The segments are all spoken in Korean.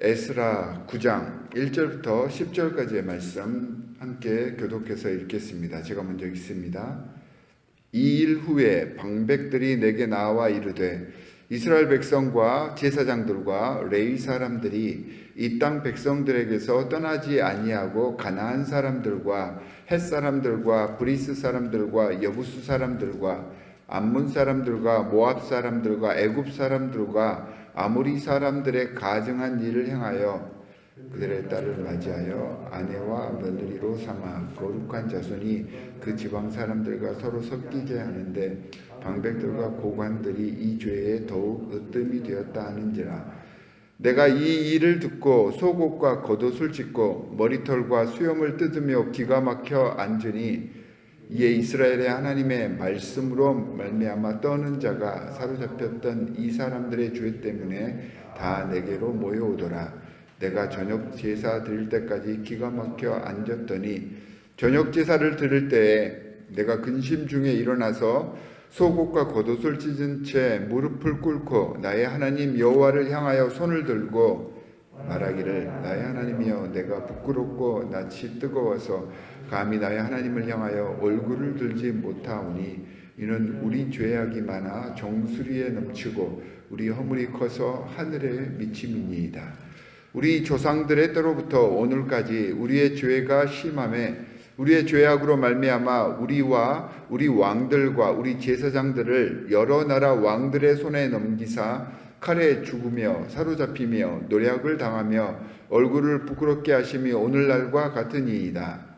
에스라 9장 1절부터 10절까지의 말씀 함께 교독해서 읽겠습니다. 제가 먼저 읽습니다. 이 일 후에 방백들이 내게 나와 이르되 이스라엘 백성과 제사장들과 레위 사람들이 이 땅 백성들에게서 떠나지 아니하고 가나안 사람들과 헷 사람들과 브리스 사람들과 여부수 사람들과 암몬 사람들과 모압 사람들과 애굽 사람들과 아모리 사람들의 가증한 일을 행하여 그들의 딸을 맞이하여 아내와 며느리로 삼아 거룩한 자손이 그 지방 사람들과 서로 섞이게 하는데 방백들과 고관들이 이 죄에 더욱 으뜸이 되었다 하는지라. 내가 이 일을 듣고 속옷과 겉옷을 찢고 머리털과 수염을 뜯으며 기가 막혀 앉으니 이에 이스라엘의 하나님의 말씀으로 말미암아 떠는 자가 사로잡혔던 이 사람들의 죄 때문에 다 내게로 모여오더라. 내가 저녁 제사 드릴 때까지 기가 막혀 앉았더니 저녁 제사를 드릴 때에 내가 근심 중에 일어나서 속옷과 겉옷을 찢은 채 무릎을 꿇고 나의 하나님 여호와를 향하여 손을 들고 말하기를 나의 하나님이여 내가 부끄럽고 낯이 뜨거워서 감히 나의 하나님을 향하여 얼굴을 들지 못하오니 이는 우리 죄악이 많아 정수리에 넘치고 우리 허물이 커서 하늘에 미침이니이다. 우리 조상들의 때로부터 오늘까지 우리의 죄가 심함에 우리의 죄악으로 말미암아 우리와 우리 왕들과 우리 제사장들을 여러 나라 왕들의 손에 넘기사 칼에 죽으며 사로잡히며 노략을 당하며 얼굴을 부끄럽게 하심이 오늘날과 같으니이다.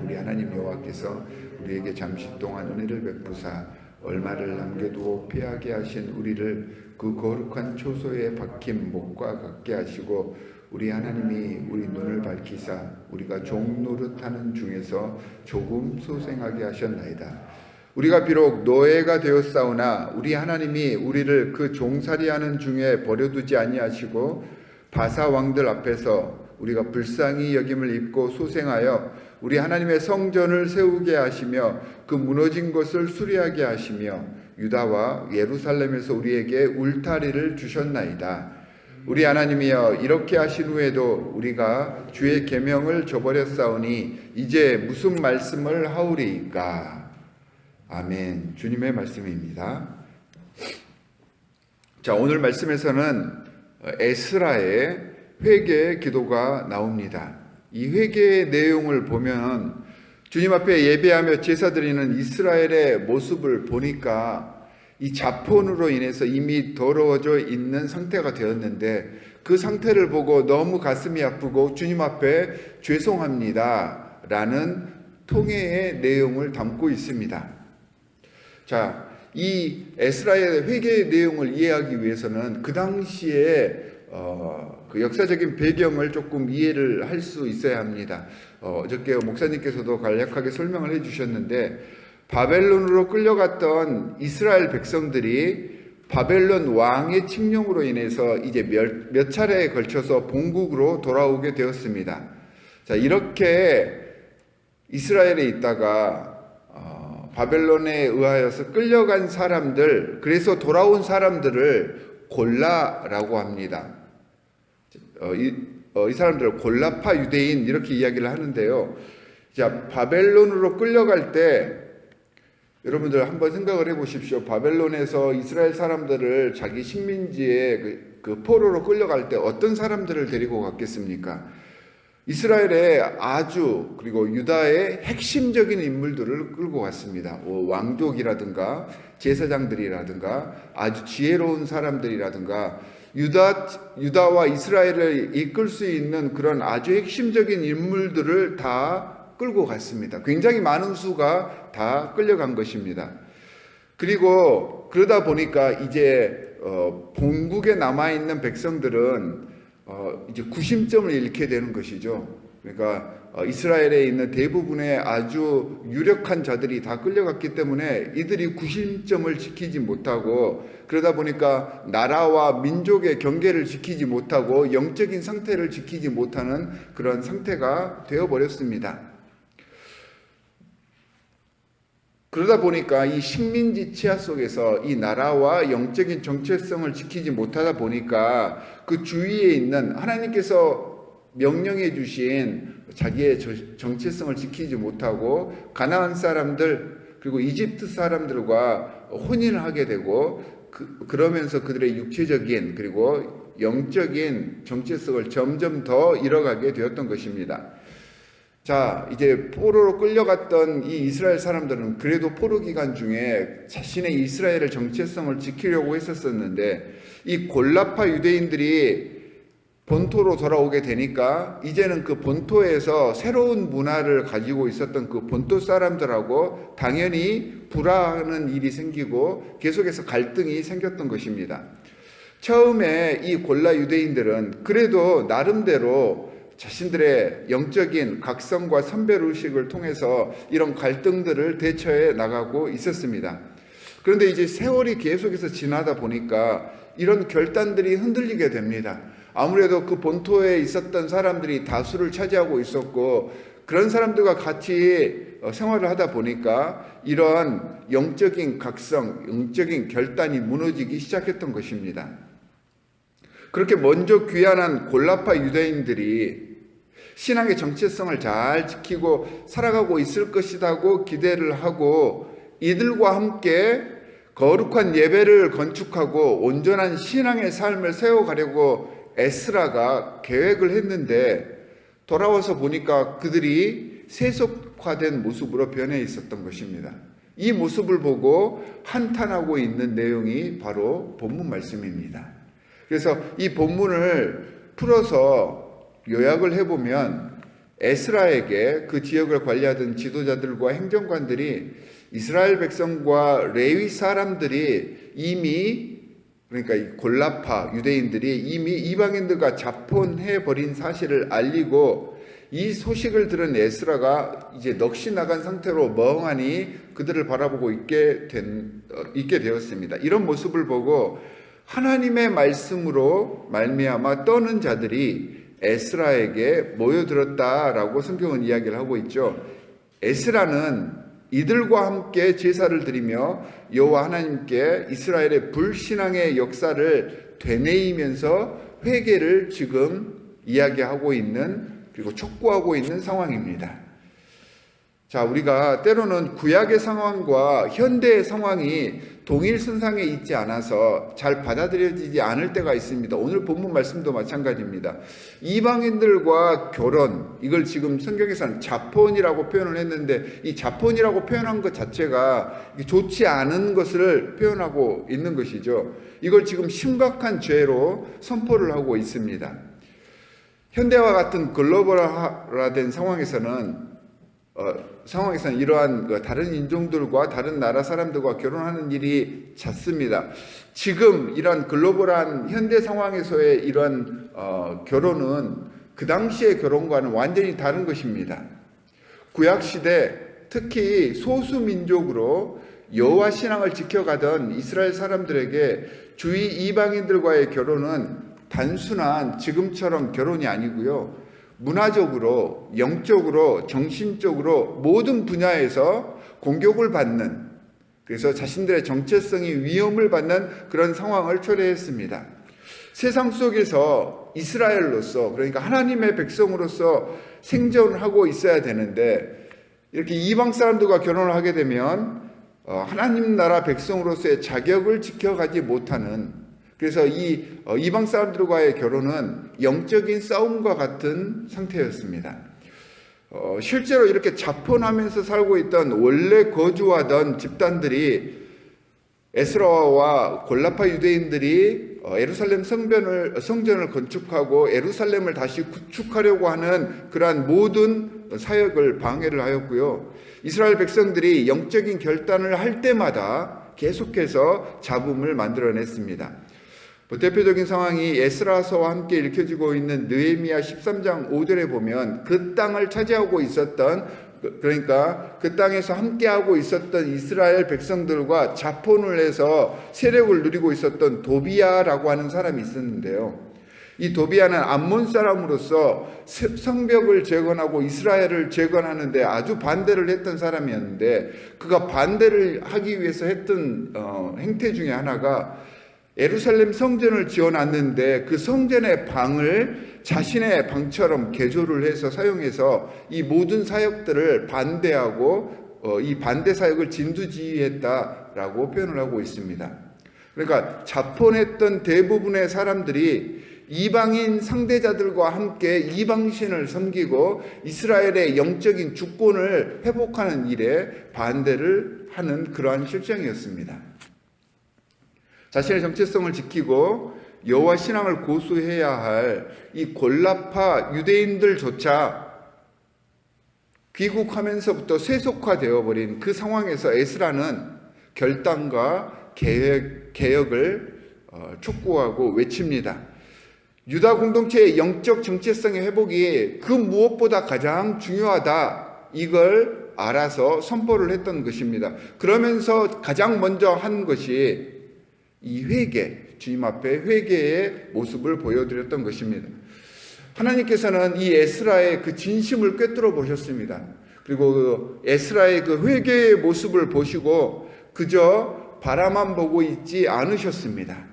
우리 하나님 여호와께서 우리에게 잠시 동안 은혜를 베푸사 얼마를 남겨두고 피하게 하신 우리를 그 거룩한 초소에 박힌 목과 같게 하시고 우리 하나님이 우리 눈을 밝히사 우리가 종 노릇하는 중에서 조금 소생하게 하셨나이다. 우리가 비록 노예가 되었사오나 우리 하나님이 우리를 그 종살이하는 중에 버려두지 아니하시고 바사 왕들 앞에서 우리가 불쌍히 여김을 입고 소생하여 우리 하나님의 성전을 세우게 하시며 그 무너진 것을 수리하게 하시며 유다와 예루살렘에서 우리에게 울타리를 주셨나이다. 우리 하나님이여 이렇게 하신 후에도 우리가 주의 계명을 저버렸사오니 이제 무슨 말씀을 하오리이까. 아멘. 주님의 말씀입니다. 자, 오늘 말씀에서는 에스라의 회개의 기도가 나옵니다. 이 회개의 내용을 보면 주님 앞에 예배하며 제사 드리는 이스라엘의 모습을 보니까 이 자폰으로 인해서 이미 더러워져 있는 상태가 되었는데 그 상태를 보고 너무 가슴이 아프고 주님 앞에 죄송합니다 라는 통회의 내용을 담고 있습니다. 자, 이 에스라의 회개의 내용을 이해하기 위해서는 그 당시에 그 역사적인 배경을 조금 이해를 할 수 있어야 합니다. 어저께 목사님께서도 간략하게 설명을 해주셨는데 바벨론으로 끌려갔던 이스라엘 백성들이 바벨론 왕의 칙령으로 인해서 이제 몇 차례에 걸쳐서 본국으로 돌아오게 되었습니다. 자, 이렇게 이스라엘에 있다가 바벨론에 의하여서 끌려간 사람들, 그래서 돌아온 사람들을 골라라고 합니다. 이 사람들을 골라파 유대인 이렇게 이야기를 하는데요. 자, 바벨론으로 끌려갈 때 여러분들 한번 생각을 해보십시오. 바벨론에서 이스라엘 사람들을 자기 식민지에 그 포로로 끌려갈 때 어떤 사람들을 데리고 갔겠습니까? 이스라엘의 아주 그리고 유다의 핵심적인 인물들을 끌고 갔습니다. 왕족이라든가 제사장들이라든가 아주 지혜로운 사람들이라든가 유다와 이스라엘을 이끌 수 있는 그런 아주 핵심적인 인물들을 다 끌고 갔습니다. 굉장히 많은 수가 다 끌려간 것입니다. 그리고 그러다 보니까 이제 본국에 남아있는 백성들은 이제 구심점을 잃게 되는 것이죠. 그러니까 이스라엘에 있는 대부분의 아주 유력한 자들이 다 끌려갔기 때문에 이들이 구심점을 지키지 못하고 그러다 보니까 나라와 민족의 경계를 지키지 못하고 영적인 상태를 지키지 못하는 그런 상태가 되어버렸습니다. 그러다 보니까 이 식민지 치하 속에서 이 나라와 영적인 정체성을 지키지 못하다 보니까 그 주위에 있는 하나님께서 명령해 주신 자기의 정체성을 지키지 못하고 가나안 사람들 그리고 이집트 사람들과 혼인을 하게 되고 그러면서 그들의 육체적인 그리고 영적인 정체성을 점점 더 잃어가게 되었던 것입니다. 자, 이제 포로로 끌려갔던 이 이스라엘 사람들은 그래도 포로 기간 중에 자신의 이스라엘의 정체성을 지키려고 했었는데 이 골라파 유대인들이 본토로 돌아오게 되니까 이제는 그 본토에서 새로운 문화를 가지고 있었던 그 본토 사람들하고 당연히 불화하는 일이 생기고 계속해서 갈등이 생겼던 것입니다. 처음에 이 골라 유대인들은 그래도 나름대로 자신들의 영적인 각성과 선별의식을 통해서 이런 갈등들을 대처해 나가고 있었습니다. 그런데 이제 세월이 계속해서 지나다 보니까 이런 결단들이 흔들리게 됩니다. 아무래도 그 본토에 있었던 사람들이 다수를 차지하고 있었고 그런 사람들과 같이 생활을 하다 보니까 이러한 영적인 각성, 영적인 결단이 무너지기 시작했던 것입니다. 그렇게 먼저 귀환한 골라파 유대인들이 신앙의 정체성을 잘 지키고 살아가고 있을 것이라고 기대를 하고 이들과 함께 거룩한 예배를 건축하고 온전한 신앙의 삶을 세워가려고 에스라가 계획을 했는데 돌아와서 보니까 그들이 세속화된 모습으로 변해 있었던 것입니다. 이 모습을 보고 한탄하고 있는 내용이 바로 본문 말씀입니다. 그래서 이 본문을 풀어서 요약을 해보면 에스라에게 그 지역을 관리하던 지도자들과 행정관들이 이스라엘 백성과 레위 사람들이 이미 그러니까 이 골라파 유대인들이 이미 이방인들과 자폰해버린 사실을 알리고 이 소식을 들은 에스라가 이제 넋이 나간 상태로 멍하니 그들을 바라보고 있게 되었습니다. 이런 모습을 보고 하나님의 말씀으로 말미암아 떠는 자들이 에스라에게 모여들었다라고 성경은 이야기를 하고 있죠. 에스라는 이들과 함께 제사를 드리며 여호와 하나님께 이스라엘의 불신앙의 역사를 되뇌이면서 회개를 지금 이야기하고 있는 그리고 촉구하고 있는 상황입니다. 자, 우리가 때로는 구약의 상황과 현대의 상황이 동일선상에 있지 않아서 잘 받아들여지지 않을 때가 있습니다. 오늘 본문 말씀도 마찬가지입니다. 이방인들과 결혼, 이걸 지금 성경에서는 자폰이라고 표현을 했는데 이 자폰이라고 표현한 것 자체가 좋지 않은 것을 표현하고 있는 것이죠. 이걸 지금 심각한 죄로 선포를 하고 있습니다. 현대와 같은 글로벌화된 상황에서는 이러한 다른 인종들과 다른 나라 사람들과 결혼하는 일이 잦습니다. 지금 이러한 글로벌한 현대 상황에서의 이러한 결혼은 그 당시의 결혼과는 완전히 다른 것입니다. 구약시대 특히 소수민족으로 여호와 신앙을 지켜가던 이스라엘 사람들에게 주위 이방인들과의 결혼은 단순한 지금처럼 결혼이 아니고요. 문화적으로, 영적으로, 정신적으로 모든 분야에서 공격을 받는, 그래서 자신들의 정체성이 위험을 받는 그런 상황을 초래했습니다. 세상 속에서 이스라엘로서, 그러니까 하나님의 백성으로서 생존하고 있어야 되는데 이렇게 이방 사람들과 결혼을 하게 되면 하나님 나라 백성으로서의 자격을 지켜가지 못하는, 그래서 이 이방 사람들과의 결혼은 영적인 싸움과 같은 상태였습니다. 실제로 이렇게 자폰하면서 살고 있던 원래 거주하던 집단들이 에스라와 골라파 유대인들이 예루살렘 성전을 건축하고 예루살렘을 다시 구축하려고 하는 그러한 모든 사역을 방해를 하였고요. 이스라엘 백성들이 영적인 결단을 할 때마다 계속해서 잡음을 만들어냈습니다. 대표적인 상황이 에스라서와 함께 읽혀지고 있는 느헤미야 13장 5절에 보면 그 땅을 차지하고 있었던, 그러니까 그 땅에서 함께하고 있었던 이스라엘 백성들과 자폰을 해서 세력을 누리고 있었던 도비야라고 하는 사람이 있었는데요. 이 도비아는 암몬 사람으로서 성벽을 재건하고 이스라엘을 재건하는데 아주 반대를 했던 사람이었는데, 그가 반대를 하기 위해서 했던 행태 중에 하나가 예루살렘 성전을 지어놨는데 그 성전의 방을 자신의 방처럼 개조를 해서 사용해서 이 모든 사역들을 반대하고 이 반대 사역을 진두지휘했다라고 표현을 하고 있습니다. 그러니까 자폰했던 대부분의 사람들이 이방인 상대자들과 함께 이방신을 섬기고 이스라엘의 영적인 주권을 회복하는 일에 반대를 하는 그러한 실정이었습니다. 자신의 정체성을 지키고 여호와 신앙을 고수해야 할 이 골라파 유대인들조차 귀국하면서부터 세속화되어 버린 그 상황에서 에스라는 결단과 개혁을 촉구하고 외칩니다. 유다 공동체의 영적 정체성의 회복이 그 무엇보다 가장 중요하다, 이걸 알아서 선포를 했던 것입니다. 그러면서 가장 먼저 한 것이 이 회개, 주님 앞에 회개의 모습을 보여드렸던 것입니다. 하나님께서는 이 에스라의 그 진심을 꿰뚫어 보셨습니다. 그리고 그 에스라의 그 회개의 모습을 보시고 그저 바라만 보고 있지 않으셨습니다.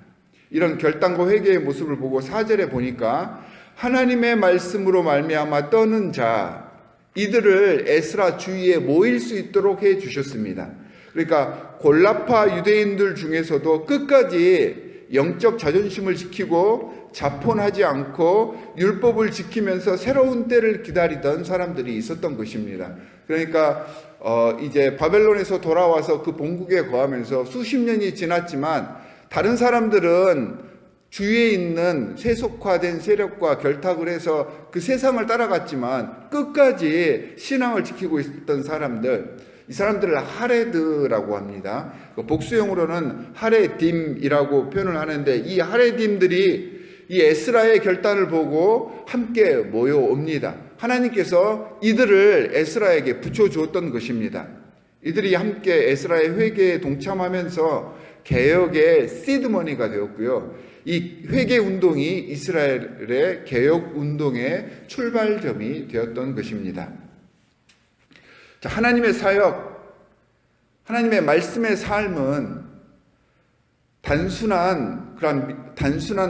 이런 결단과 회개의 모습을 보고 4절에 보니까 하나님의 말씀으로 말미암아 떠는 자 이들을 에스라 주위에 모일 수 있도록 해 주셨습니다. 그러니까 골라파 유대인들 중에서도 끝까지 영적 자존심을 지키고 자폰하지 않고 율법을 지키면서 새로운 때를 기다리던 사람들이 있었던 것입니다. 그러니까 이제 바벨론에서 돌아와서 그 본국에 거하면서 수십 년이 지났지만 다른 사람들은 주위에 있는 세속화된 세력과 결탁을 해서 그 세상을 따라갔지만 끝까지 신앙을 지키고 있었던 사람들, 이 사람들을 하레드라고 합니다. 복수형으로는 하레딤이라고 표현을 하는데, 이 하레딤들이 이 에스라의 결단을 보고 함께 모여옵니다. 하나님께서 이들을 에스라에게 붙여주었던 것입니다. 이들이 함께 에스라의 회개에 동참하면서 개혁의 시드머니가 되었고요. 이 회개 운동이 이스라엘의 개혁 운동의 출발점이 되었던 것입니다. 자, 하나님의 사역, 하나님의 말씀의 삶은 단순한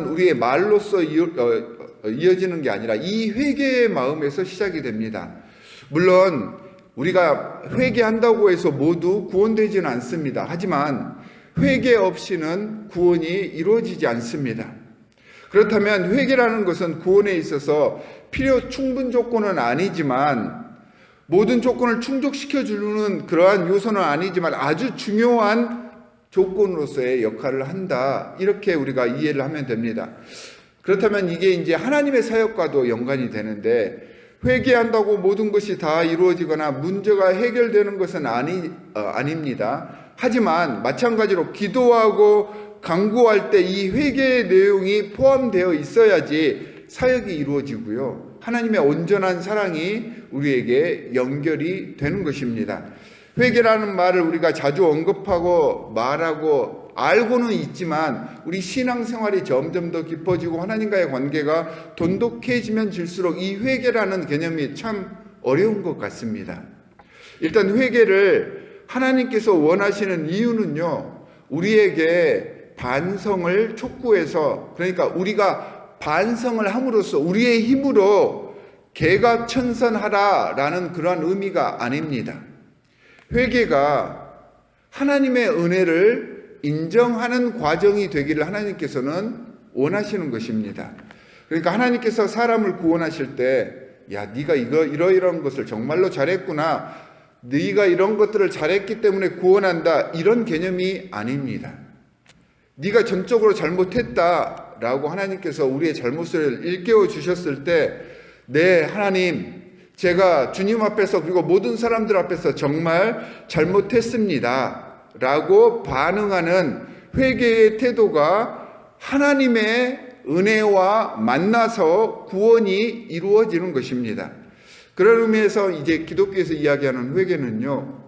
우리의 말로서 이어지는 게 아니라 이 회개의 마음에서 시작이 됩니다. 물론 우리가 회개한다고 해서 모두 구원되지는 않습니다. 하지만 회개 없이는 구원이 이루어지지 않습니다. 그렇다면 회개라는 것은 구원에 있어서 필요 충분 조건은 아니지만, 모든 조건을 충족시켜주는 그러한 요소는 아니지만 아주 중요한 조건으로서의 역할을 한다, 이렇게 우리가 이해를 하면 됩니다. 그렇다면 이게 이제 하나님의 사역과도 연관이 되는데, 회개한다고 모든 것이 다 이루어지거나 문제가 해결되는 것은 아닙니다. 하지만 마찬가지로 기도하고 간구할 때 이 회개의 내용이 포함되어 있어야지 사역이 이루어지고요, 하나님의 온전한 사랑이 우리에게 연결이 되는 것입니다. 회개라는 말을 우리가 자주 언급하고 말하고 알고는 있지만 우리 신앙생활이 점점 더 깊어지고 하나님과의 관계가 돈독해지면 질수록 이 회개라는 개념이 참 어려운 것 같습니다. 일단 회개를 하나님께서 원하시는 이유는요, 우리에게 반성을 촉구해서, 그러니까 우리가 반성을 함으로써 우리의 힘으로 개각천선하라라는 그러한 의미가 아닙니다. 회개가 하나님의 은혜를 인정하는 과정이 되기를 하나님께서는 원하시는 것입니다. 그러니까 하나님께서 사람을 구원하실 때, 야, 네가 이러이러한 것을 정말로 잘했구나, 네가 이런 것들을 잘했기 때문에 구원한다, 이런 개념이 아닙니다. 네가 전적으로 잘못했다라고 하나님께서 우리의 잘못을 일깨워 주셨을 때, 네, 하나님, 제가 주님 앞에서 그리고 모든 사람들 앞에서 정말 잘못했습니다 라고 반응하는 회개의 태도가 하나님의 은혜와 만나서 구원이 이루어지는 것입니다. 그런 의미에서 이제 기독교에서 이야기하는 회개는요,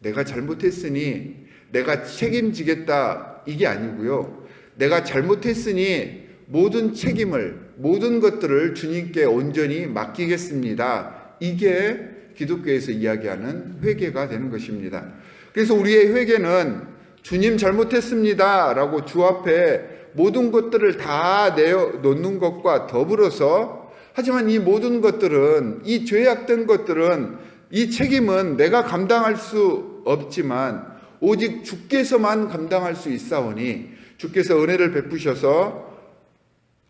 내가 잘못했으니 내가 책임지겠다, 이게 아니고요, 내가 잘못했으니 모든 책임을, 모든 것들을 주님께 온전히 맡기겠습니다. 이게 기독교에서 이야기하는 회개가 되는 것입니다. 그래서 우리의 회개는 주님 잘못했습니다 라고 주 앞에 모든 것들을 다 내어놓는 것과 더불어서, 하지만 이 모든 것들은, 이 죄악된 것들은, 이 책임은 내가 감당할 수 없지만 오직 주께서만 감당할 수 있사오니 주께서 은혜를 베푸셔서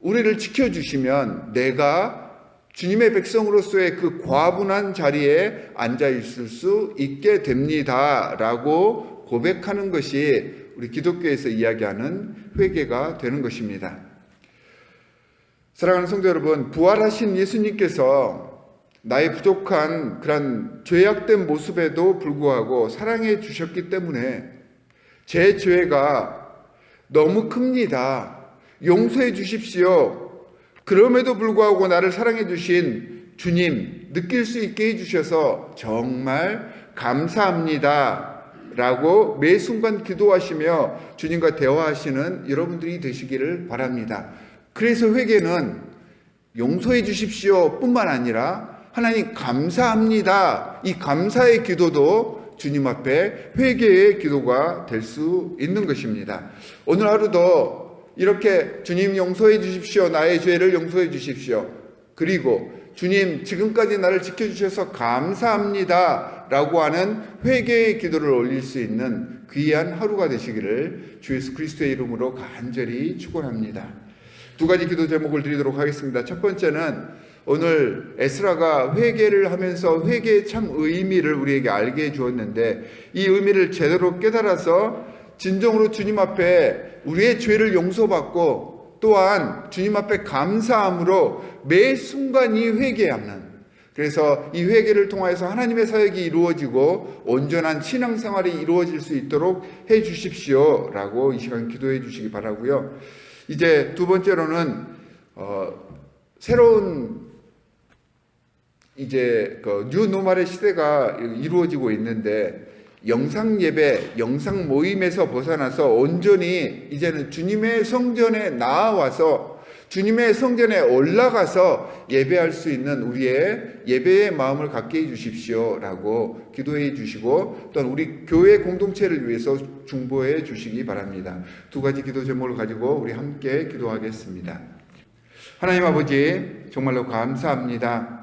우리를 지켜주시면 내가 주님의 백성으로서의 그 과분한 자리에 앉아 있을 수 있게 됩니다 라고 고백하는 것이 우리 기독교에서 이야기하는 회개가 되는 것입니다. 사랑하는 성도 여러분, 부활하신 예수님께서 나의 부족한 그런 죄악된 모습에도 불구하고 사랑해 주셨기 때문에 제 죄가 너무 큽니다. 용서해 주십시오. 그럼에도 불구하고 나를 사랑해 주신 주님 느낄 수 있게 해주셔서 정말 감사합니다 라고 매 순간 기도하시며 주님과 대화하시는 여러분들이 되시기를 바랍니다. 그래서 회개는 용서해 주십시오 뿐만 아니라 하나님 감사합니다, 이 감사의 기도도 주님 앞에 회개의 기도가 될 수 있는 것입니다. 오늘 하루도 이렇게 주님 용서해 주십시오, 나의 죄를 용서해 주십시오, 그리고 주님 지금까지 나를 지켜주셔서 감사합니다 라고 하는 회개의 기도를 올릴 수 있는 귀한 하루가 되시기를 주 예수 그리스도의 이름으로 간절히 축원합니다. 두 가지 기도 제목을 드리도록 하겠습니다. 첫 번째는 오늘 에스라가 회개를 하면서 회개의 참 의미를 우리에게 알게 해 주었는데, 이 의미를 제대로 깨달아서 진정으로 주님 앞에 우리의 죄를 용서받고 또한 주님 앞에 감사함으로 매 순간이 회개하는, 그래서 이 회개를 통해서 하나님의 사역이 이루어지고 온전한 신앙생활이 이루어질 수 있도록 해 주십시오 라고 이 시간 기도해 주시기 바라고요. 이제 두 번째로는 새로운 이제 그 뉴노멀의 시대가 이루어지고 있는데, 영상 예배, 영상 모임에서 벗어나서 온전히 이제는 주님의 성전에 나와서 주님의 성전에 올라가서 예배할 수 있는 우리의 예배의 마음을 갖게 해 주십시오 라고 기도해 주시고, 또한 우리 교회 공동체를 위해서 중보해 주시기 바랍니다. 두 가지 기도 제목을 가지고 우리 함께 기도하겠습니다. 하나님 아버지, 정말로 감사합니다.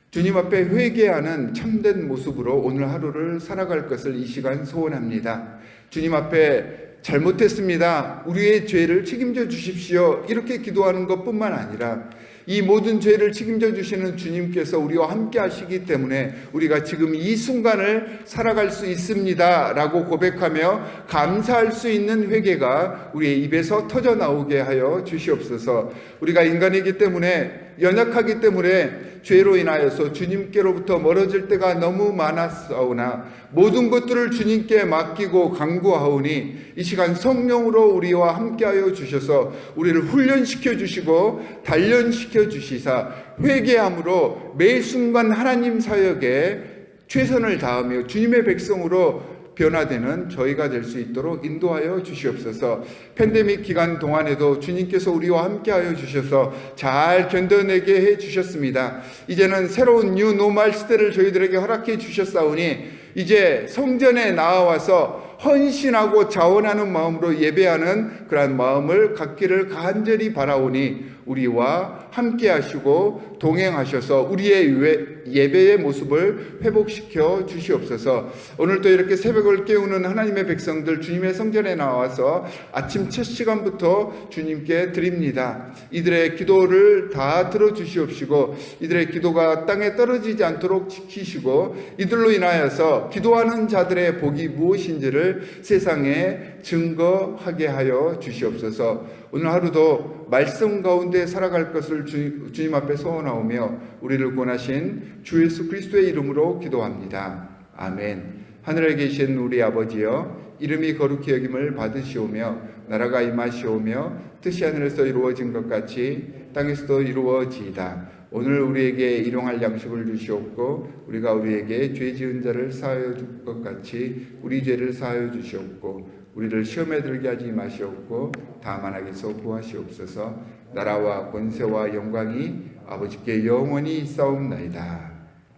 주님 앞에 회개하는 참된 모습으로 오늘 하루를 살아갈 것을 이 시간 소원합니다. 주님 앞에 잘못했습니다, 우리의 죄를 책임져 주십시오, 이렇게 기도하는 것뿐만 아니라 이 모든 죄를 책임져 주시는 주님께서 우리와 함께 하시기 때문에 우리가 지금 이 순간을 살아갈 수 있습니다 라고 고백하며 감사할 수 있는 회개가 우리의 입에서 터져 나오게 하여 주시옵소서. 우리가 인간이기 때문에, 연약하기 때문에 죄로 인하여서 주님께로부터 멀어질 때가 너무 많았사오나 모든 것들을 주님께 맡기고 간구하오니 이 시간 성령으로 우리와 함께하여 주셔서 우리를 훈련시켜 주시고 단련시켜 주시사 회개함으로 매 순간 하나님 사역에 최선을 다하며 주님의 백성으로 변화되는 저희가 될 수 있도록 인도하여 주시옵소서. 팬데믹 기간 동안에도 주님께서 우리와 함께하여 주셔서 잘 견뎌내게 해 주셨습니다. 이제는 새로운 뉴 노멀 시대를 저희들에게 허락해 주셨사오니 이제 성전에 나와서 헌신하고 자원하는 마음으로 예배하는 그러한 마음을 갖기를 간절히 바라오니 우리와 함께 하시고 동행하셔서 우리의 예배의 모습을 회복시켜 주시옵소서. 오늘도 이렇게 새벽을 깨우는 하나님의 백성들 주님의 성전에 나와서 아침 첫 시간부터 주님께 드립니다. 이들의 기도를 다 들어주시옵시고 이들의 기도가 땅에 떨어지지 않도록 지키시고 이들로 인하여서 기도하는 자들의 복이 무엇인지를 세상에 증거하게 하여 주시옵소서. 오늘 하루도 말씀 가운데 살아갈 것을 주님 앞에 소원하오며 우리를 구원하신 주 예수 그리스도의 이름으로 기도합니다. 아멘. 하늘에 계신 우리 아버지여, 이름이 거룩히 여김을 받으시오며 나라가 임하시오며 뜻이 하늘에서 이루어진 것 같이 땅에서도 이루어지이다. 오늘 우리에게 일용할 양식을 주시옵고 우리가 우리에게 죄 지은 자를 사하여 줄 것 같이 우리 죄를 사하여 주시옵고 우리를 시험에 들게 하지 마시옵고 다만 악에서 구하시옵소서. 나라와 권세와 영광이 아버지께 영원히 있사옵나이다.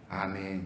아멘.